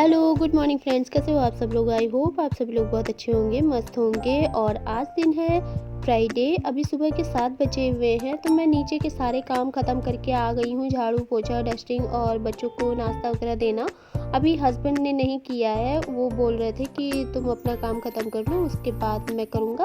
Hello, good morning friends. कैसे हो आप सब लोग? आई होप आप सभी लोग बहुत अच्छे होंगे, मस्त होंगे। और आज दिन है फ्राइडे। अभी सुबह के 7 बजे हुए हैं, तो मैं नीचे के सारे काम ख़त्म करके आ गई हूँ। झाड़ू पोछा, डस्टिंग और बच्चों को नाश्ता वगैरह देना अभी हस्बैंड ने नहीं किया है। वो बोल रहे थे कि तुम अपना काम ख़त्म कर लो, उसके बाद मैं करूँगा।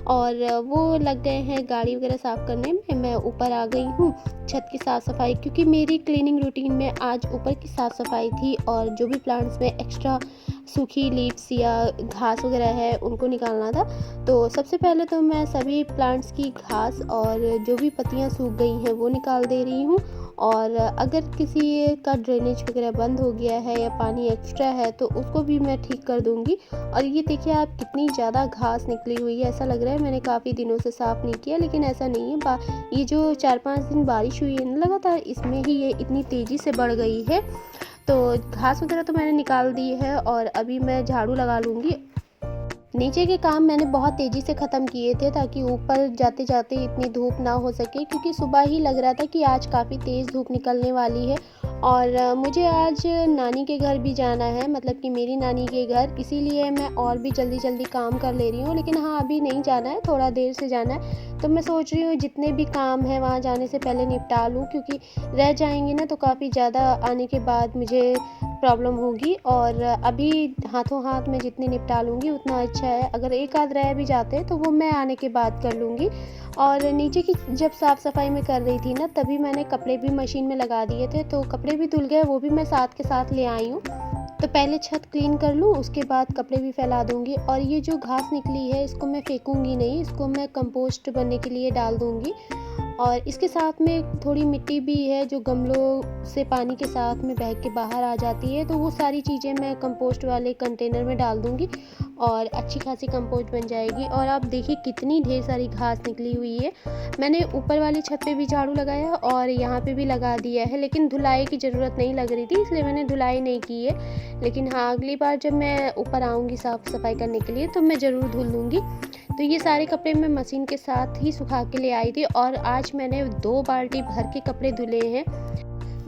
और वो लग गए हैं गाड़ी वगैरह साफ़ करने में। मैं ऊपर आ गई हूँ छत की साफ़ सफाई, क्योंकि मेरी क्लीनिंग रूटीन में आज ऊपर की साफ़ सफाई थी और जो भी प्लांट्स में एक्स्ट्रा सूखी लीव्स या घास वगैरह है उनको निकालना था। तो सबसे पहले तो मैं सभी प्लांट्स की घास और जो भी पत्तियां सूख गई हैं वो निकाल दे रही हूँ। और अगर किसी का ड्रेनेज वगैरह बंद हो गया है या पानी एक्स्ट्रा है तो उसको भी मैं ठीक कर दूँगी। और ये देखिए आप, कितनी ज़्यादा घास निकली हुई है। ऐसा लग रहा है मैंने काफ़ी दिनों से साफ़ नहीं किया, लेकिन ऐसा नहीं है। ये जो 4-5 दिन बारिश हुई है ना लगातार, इसमें ही ये इतनी तेज़ी से बढ़ गई है। तो घास वगैरह तो मैंने निकाल दी है और अभी मैं झाड़ू लगा लूँगी। नीचे के काम मैंने बहुत तेज़ी से ख़त्म किए थे ताकि ऊपर जाते जाते इतनी धूप ना हो सके, क्योंकि सुबह ही लग रहा था कि आज काफ़ी तेज़ धूप निकलने वाली है। और मुझे आज नानी के घर भी जाना है, मतलब कि मेरी नानी के घर, इसीलिए मैं और भी जल्दी जल्दी काम कर ले रही हूँ। लेकिन हाँ, अभी नहीं जाना है, थोड़ा देर से जाना है। तो मैं सोच रही हूँ जितने भी काम हैं वहाँ जाने से पहले निपटा लूँ, क्योंकि रह जाएंगे ना तो काफ़ी ज़्यादा आने के बाद मुझे प्रॉब्लम होगी। और अभी हाथों हाथ में जितने निपटा लूँगी उतना अच्छा है। अगर एक आध रह भी जाते हैं तो वो मैं आने के बाद कर लूँगी। और नीचे की जब साफ़ सफाई में कर रही थी ना, तभी मैंने कपड़े भी मशीन में लगा दिए थे, तो कपड़े भी धुल गए, वो भी मैं साथ के साथ ले आई हूँ। तो पहले छत क्लीन कर लूँ, उसके बाद कपड़े भी फैला दूँगी। और ये जो घास निकली है इसको मैं फेंकूँगी नहीं, इसको मैं कंपोस्ट बनने के लिए डाल दूँगी। और इसके साथ में थोड़ी मिट्टी भी है जो गमलों से पानी के साथ में बह के बाहर आ जाती है, तो वो सारी चीज़ें मैं कंपोस्ट वाले कंटेनर में डाल दूँगी और अच्छी खासी कंपोस्ट बन जाएगी। और आप देखिए कितनी ढेर सारी घास निकली हुई है। मैंने ऊपर वाली छत पे भी झाड़ू लगाया और यहाँ पे भी लगा दिया है, लेकिन धुलाई की ज़रूरत नहीं लग रही थी, इसलिए मैंने धुलाई नहीं की है। लेकिन हाँ, अगली बार जब मैं ऊपर आऊँगी साफ़ सफाई करने के लिए तो मैं ज़रूर धुल लूँगी। तो ये सारे कपड़े मैं मशीन के साथ ही सुखा के ले आई थी और आज मैंने 2 बाल्टी भर के कपड़े धुले हैं।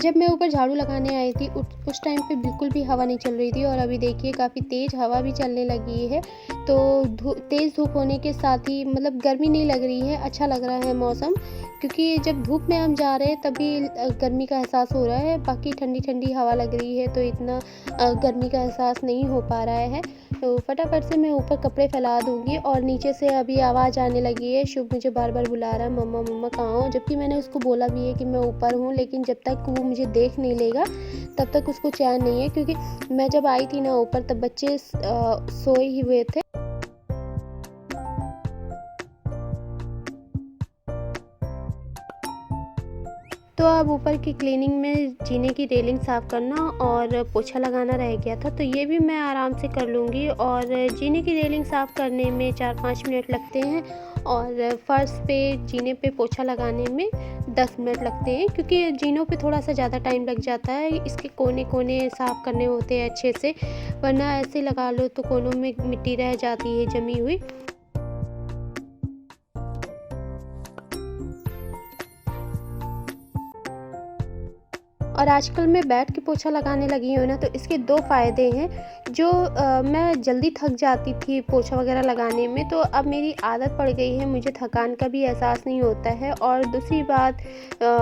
जब मैं ऊपर झाड़ू लगाने आई थी उस टाइम पे बिल्कुल भी हवा नहीं चल रही थी, और अभी देखिए काफ़ी तेज़ हवा भी चलने लगी है। तो तेज़ धूप होने के साथ ही मतलब गर्मी नहीं लग रही है, अच्छा लग रहा है मौसम। क्योंकि जब धूप में हम जा रहे हैं तभी गर्मी का एहसास हो रहा है, बाकी ठंडी ठंडी हवा लग रही है तो इतना गर्मी का एहसास नहीं हो पा रहा है। तो फटाफट से मैं ऊपर कपड़े फैला दूँगी। और नीचे से अभी आवाज़ आने लगी है, शुभ मुझे बार-बार बुला रहा है, मम्मा मम्मा कहाँ हो? जबकि मैंने उसको बोला भी है कि मैं ऊपर हूँ, लेकिन जब तक वो मुझे देख नहीं लेगा तब तक उसको चैन नहीं है। क्योंकि मैं जब आई थी ना ऊपर तब बच्चे सोए ही हुए थे। तो अब ऊपर की क्लीनिंग में जीने की रेलिंग साफ़ करना और पोछा लगाना रह गया था, तो ये भी मैं आराम से कर लूँगी। और जीने की रेलिंग साफ़ करने में 4-5 मिनट लगते हैं और फ़र्श पे जीने पे पोछा लगाने में 10 मिनट लगते हैं, क्योंकि जीनों पे थोड़ा सा ज़्यादा टाइम लग जाता है। इसके कोने-कोने साफ़ करने होते हैं अच्छे से, वरना ऐसे लगा लो तो कोनों में मिट्टी रह जाती है जमी हुई। और आजकल मैं बैठ के पोछा लगाने लगी हूँ ना, तो इसके 2 फ़ायदे हैं। जो मैं जल्दी थक जाती थी पोछा वगैरह लगाने में, तो अब मेरी आदत पड़ गई है, मुझे थकान का भी एहसास नहीं होता है। और दूसरी बात,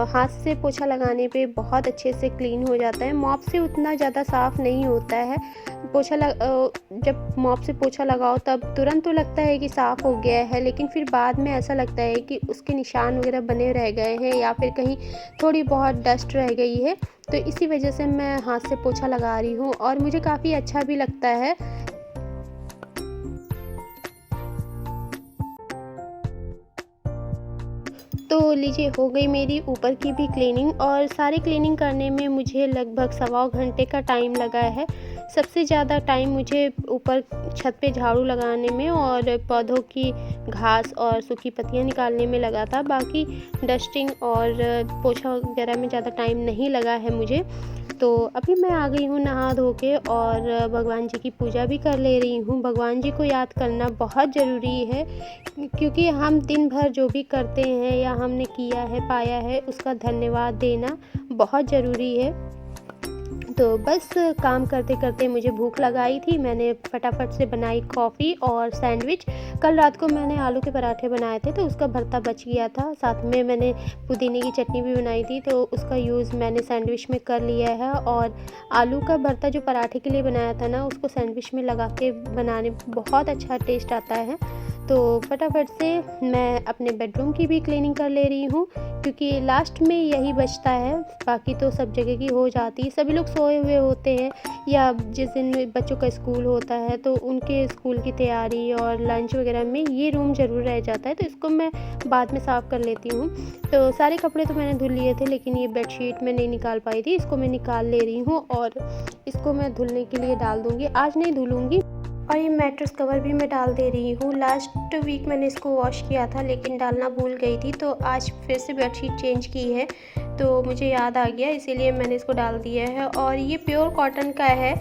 हाथ से पोछा लगाने पे बहुत अच्छे से क्लीन हो जाता है, मॉप से उतना ज़्यादा साफ़ नहीं होता है। जब मॉप से पोछा लगाओ तब तुरंत तो लगता है कि साफ़ हो गया है, लेकिन फिर बाद में ऐसा लगता है कि उसके निशान वगैरह बने रह गए हैं या फिर कहीं थोड़ी बहुत डस्ट रह गई है। तो इसी वजह से मैं हाथ से पोछा लगा रही हूँ और मुझे काफ़ी अच्छा भी लगता है। तो लीजिए, हो गई मेरी ऊपर की भी क्लीनिंग। और सारी क्लीनिंग करने में मुझे लगभग सवा घंटे का टाइम लगा है। सबसे ज़्यादा टाइम मुझे ऊपर छत पे झाड़ू लगाने में और पौधों की घास और सूखी पत्तियाँ निकालने में लगा था। बाकी डस्टिंग और पोछा वगैरह में ज़्यादा टाइम नहीं लगा है मुझे। तो अभी मैं आ गई हूँ नहा धो के और भगवान जी की पूजा भी कर ले रही हूँ। भगवान जी को याद करना बहुत ज़रूरी है, क्योंकि हम दिन भर जो भी करते हैं या हमने किया है, पाया है, उसका धन्यवाद देना बहुत ज़रूरी है। तो बस काम करते करते मुझे भूख लगाई थी। मैंने फटाफट से बनाई कॉफ़ी और सैंडविच। कल रात को मैंने आलू के पराठे बनाए थे तो उसका भरता बच गया था। साथ में मैंने पुदीने की चटनी भी बनाई थी तो उसका यूज़ मैंने सैंडविच में कर लिया है। और आलू का भरता जो पराठे के लिए बनाया था ना, उसको सैंडविच में लगा के बनाने बहुत अच्छा टेस्ट आता है। तो फटाफट से मैं अपने बेडरूम की भी क्लीनिंग कर ले रही हूँ, क्योंकि लास्ट में यही बचता है। बाकी तो सब जगह की हो जाती है, सभी लोग सोए हुए होते हैं, या जिस दिन बच्चों का स्कूल होता है तो उनके स्कूल की तैयारी और लंच वगैरह में ये रूम ज़रूर रह जाता है, तो इसको मैं बाद में साफ़ कर लेती हूँ। तो सारे कपड़े तो मैंने धुल लिए थे, लेकिन ये बेडशीट मैं नहीं निकाल पाई थी, इसको मैं निकाल ले रही हूँ और इसको मैं धुलने के लिए डाल दूँगी। आज नहीं धुलूँगी। और ये मैट्रेस कवर भी मैं डाल दे रही हूँ। लास्ट वीक मैंने इसको वॉश किया था, लेकिन डालना भूल गई थी, तो आज फिर से बेडशीट चेंज की है तो मुझे याद आ गया, इसीलिए मैंने इसको डाल दिया है। और ये प्योर कॉटन का है।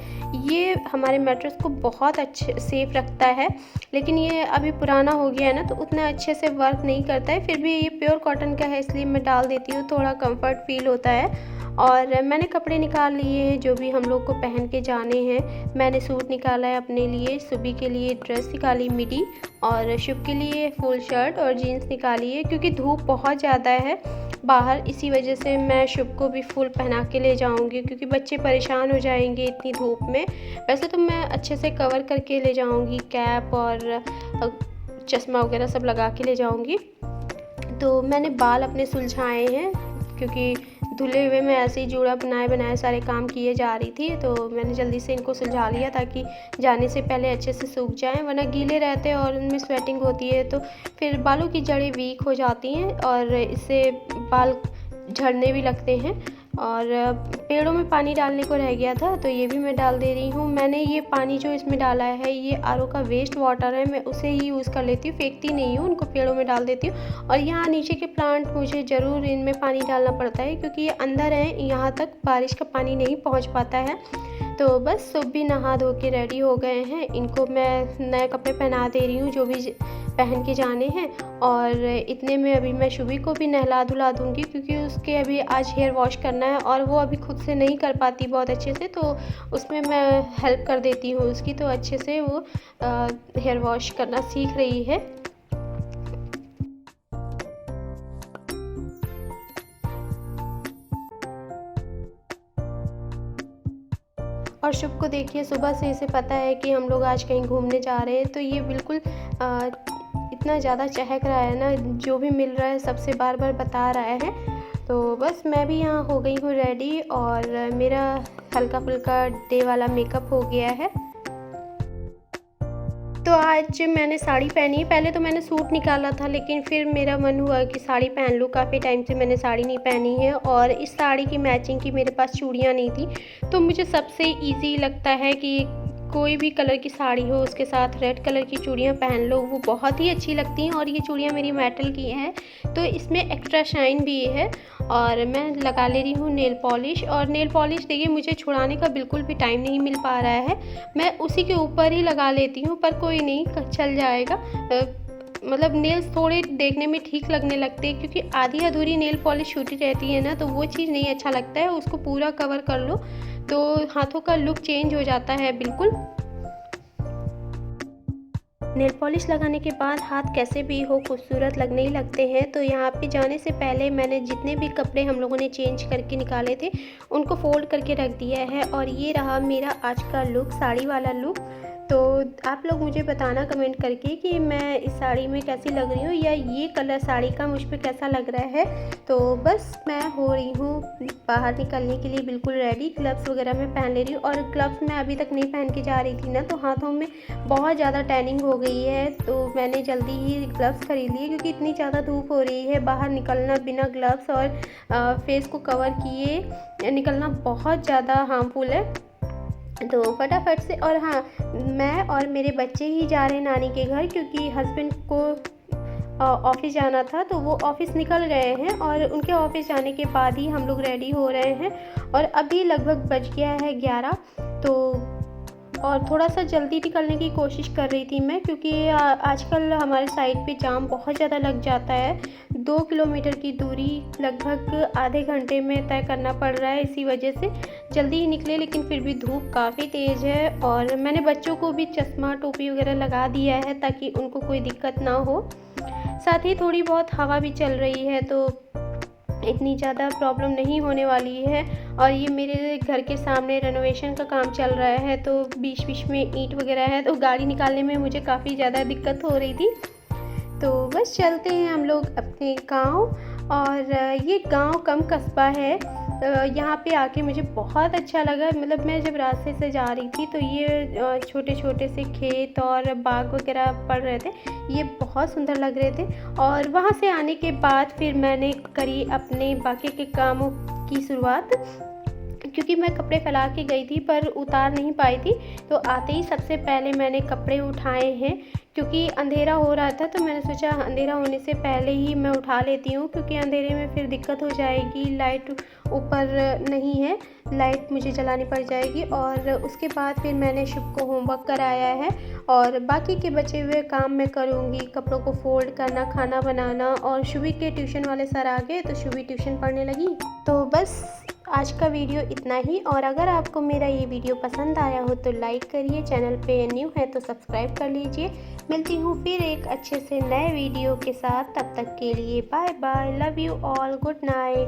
ये हमारे मैट्रेस को बहुत अच्छे सेफ रखता है, लेकिन ये अभी पुराना हो गया है ना, तो उतना अच्छे से वर्क नहीं करता है। फिर भी ये प्योर कॉटन का है, इसलिए मैं डाल देती हूँ, थोड़ा कंफर्ट फील होता है। और मैंने कपड़े निकाल लिए हैं जो भी हम लोग को पहन के जाने हैं। मैंने सूट निकाला है अपने लिए, सुबह के लिए ड्रेस निकाली मिडी, और शुभ के लिए फुल शर्ट और जीन्स निकाली है, क्योंकि धूप बहुत ज़्यादा है बाहर, इसी वजह से मैं शुभ को भी फुल पहना के ले जाऊंगी, क्योंकि बच्चे परेशान हो जाएंगे इतनी धूप में। वैसे तो मैं अच्छे से कवर करके ले जाऊंगी, कैप और चश्मा वगैरह सब लगा के ले जाऊंगी। तो मैंने बाल अपने सुलझाए हैं, क्योंकि धुले हुए मैं ऐसे ही जूड़ा बनाए सारे काम किए जा रही थी, तो मैंने जल्दी से इनको सुलझा लिया ताकि जाने से पहले अच्छे से सूख जाएं, वरना गीले रहते हैं और उनमें स्वेटिंग होती है तो फिर बालों की जड़ें वीक हो जाती हैं और इससे बाल झड़ने भी लगते हैं। और पेड़ों में पानी डालने को रह गया था, तो ये भी मैं डाल दे रही हूँ। मैंने ये पानी जो इसमें डाला है ये आरओ का वेस्ट वाटर है, मैं उसे ही यूज़ कर लेती हूँ, फेंकती नहीं हूँ, उनको पेड़ों में डाल देती हूँ। और यहाँ नीचे के प्लांट मुझे ज़रूर इनमें पानी डालना पड़ता है, क्योंकि ये अंदर हैं, यहाँ तक बारिश का पानी नहीं पहुँच पाता है। तो बस सब भी नहा धो के रेडी हो गए हैं, इनको मैं नए कपड़े पहना दे रही हूँ जो भी पहन के जाने हैं। और इतने में अभी मैं शुभी को भी नहला धुला दूँगी, क्योंकि उसके अभी आज हेयर वॉश करना है और वो अभी खुद से नहीं कर पाती बहुत अच्छे से, तो उसमें मैं हेल्प कर देती हूँ उसकी, तो अच्छे से वो हेयर वॉश करना सीख रही है। और शुभ को देखिए, सुबह से इसे पता है कि हम लोग आज कहीं घूमने जा रहे हैं, तो ये बिल्कुल इतना ज़्यादा चहक रहा है ना, जो भी मिल रहा है सबसे बार बार बता रहा है। तो बस मैं भी यहाँ हो गई हूँ रेडी, और मेरा हल्का फुल्का डे वाला मेकअप हो गया है। तो आज मैंने साड़ी पहनी है। पहले तो मैंने सूट निकाला था, लेकिन फिर मेरा मन हुआ कि साड़ी पहन लूँ, काफ़ी टाइम से मैंने साड़ी नहीं पहनी है, और इस साड़ी की मैचिंग की मेरे पास चूड़ियाँ नहीं थी, तो मुझे सबसे इजी लगता है कि कोई भी कलर की साड़ी हो उसके साथ रेड कलर की चूड़ियाँ पहन लो, वो बहुत ही अच्छी लगती हैं। और ये चूड़ियाँ मेरी मेटल की हैं, तो इसमें एक्स्ट्रा शाइन भी है। और मैं लगा ले रही हूँ नेल पॉलिश, और नेल पॉलिश देखिए मुझे छुड़ाने का बिल्कुल भी टाइम नहीं मिल पा रहा है, मैं उसी के ऊपर ही लगा लेती हूँ, पर कोई नहीं, चल जाएगा। मतलब नेल्स थोड़े देखने में ठीक लगने लगते हैं, क्योंकि आधी अधूरी नेल पॉलिश छूटी रहती है ना, तो वो चीज़ नहीं अच्छा लगता है। उसको पूरा कवर कर लो तो हाथों का लुक चेंज हो जाता है बिल्कुल। नेल पॉलिश लगाने के बाद हाथ कैसे भी हो खूबसूरत लगने ही लगते हैं। तो यहाँ पे जाने से पहले मैंने जितने भी कपड़े हम लोगों ने चेंज करके निकाले थे उनको फोल्ड करके रख दिया है, और ये रहा मेरा आज का लुक, साड़ी वाला लुक। तो आप लोग मुझे बताना कमेंट करके कि मैं इस साड़ी में कैसी लग रही हूँ, या ये कलर साड़ी का मुझ पे कैसा लग रहा है। तो बस मैं हो रही हूँ बाहर निकलने के लिए बिल्कुल रेडी। ग्लव्स वगैरह मैं पहन ले रही हूँ, और ग्लव्स मैं अभी तक नहीं पहन के जा रही थी ना, तो हाथों में बहुत ज़्यादा टैनिंग हो गई है, तो मैंने जल्दी ही ग्लव्स खरीद लिए, क्योंकि इतनी ज़्यादा धूप हो रही है, बाहर निकलना बिना ग्लव्स और फेस को कवर किए निकलना बहुत ज़्यादा हार्मफुल है। तो फटाफट से, और हाँ, मैं और मेरे बच्चे ही जा रहे हैं नानी के घर, क्योंकि हस्बैंड को ऑफिस जाना था, तो वो ऑफिस निकल गए हैं, और उनके ऑफिस जाने के बाद ही हम लोग रेडी हो रहे हैं। और अभी लगभग बज गया है 11, तो और थोड़ा-सा जल्दी निकलने की कोशिश कर रही थी मैं, क्योंकि आजकल हमारे साइड पे जाम बहुत ज़्यादा लग जाता है। 2 किलोमीटर की दूरी लगभग आधे घंटे में तय करना पड़ रहा है, इसी वजह से जल्दी ही निकले, लेकिन फिर भी धूप काफ़ी तेज़ है। और मैंने बच्चों को भी चश्मा, टोपी वगैरह लगा दिया है ताकि उनको कोई दिक्कत ना हो। साथ ही थोड़ी बहुत हवा भी चल रही है, तो इतनी ज़्यादा प्रॉब्लम नहीं होने वाली है। और ये मेरे घर के सामने रेनोवेशन का काम चल रहा है, तो बीच-बीच में ईंट वगैरह है, तो गाड़ी निकालने में मुझे काफ़ी ज़्यादा दिक्कत हो रही थी। तो बस चलते हैं हम लोग अपने गाँव। और ये गाँव कम कस्बा है। यहाँ पे आके मुझे बहुत अच्छा लगा। मतलब मैं जब रास्ते से जा रही थी तो ये छोटे-छोटे से खेत और बाग वगैरह पड़ रहे थे, ये बहुत सुंदर लग रहे थे। और वहाँ से आने के बाद फिर मैंने करी अपने बाकी के कामों की शुरुआत, क्योंकि मैं कपड़े फैला के गई थी पर उतार नहीं पाई थी। तो आते ही सबसे पहले मैंने कपड़े उठाए हैं, क्योंकि अंधेरा हो रहा था, तो मैंने सोचा अंधेरा होने से पहले ही मैं उठा लेती हूँ, क्योंकि अंधेरे में फिर दिक्कत हो जाएगी। लाइट ऊपर नहीं है, लाइट मुझे जलानी पड़ जाएगी। और उसके बाद फिर मैंने शुभ को होमवर्क कराया है, और बाकी के बचे हुए काम मैं करूँगी। कपड़ों को फोल्ड करना, खाना बनाना। और शुभी के ट्यूशन वाले सर आ गए तो शुभी ट्यूशन पढ़ने लगी। तो बस आज का वीडियो इतना ही। और अगर आपको मेरा ये वीडियो पसंद आया हो तो लाइक करिए, चैनल पे न्यू है तो सब्सक्राइब कर लीजिए। मिलती हूँ फिर एक अच्छे से नए वीडियो के साथ, तब तक के लिए bye bye, love you all, good night.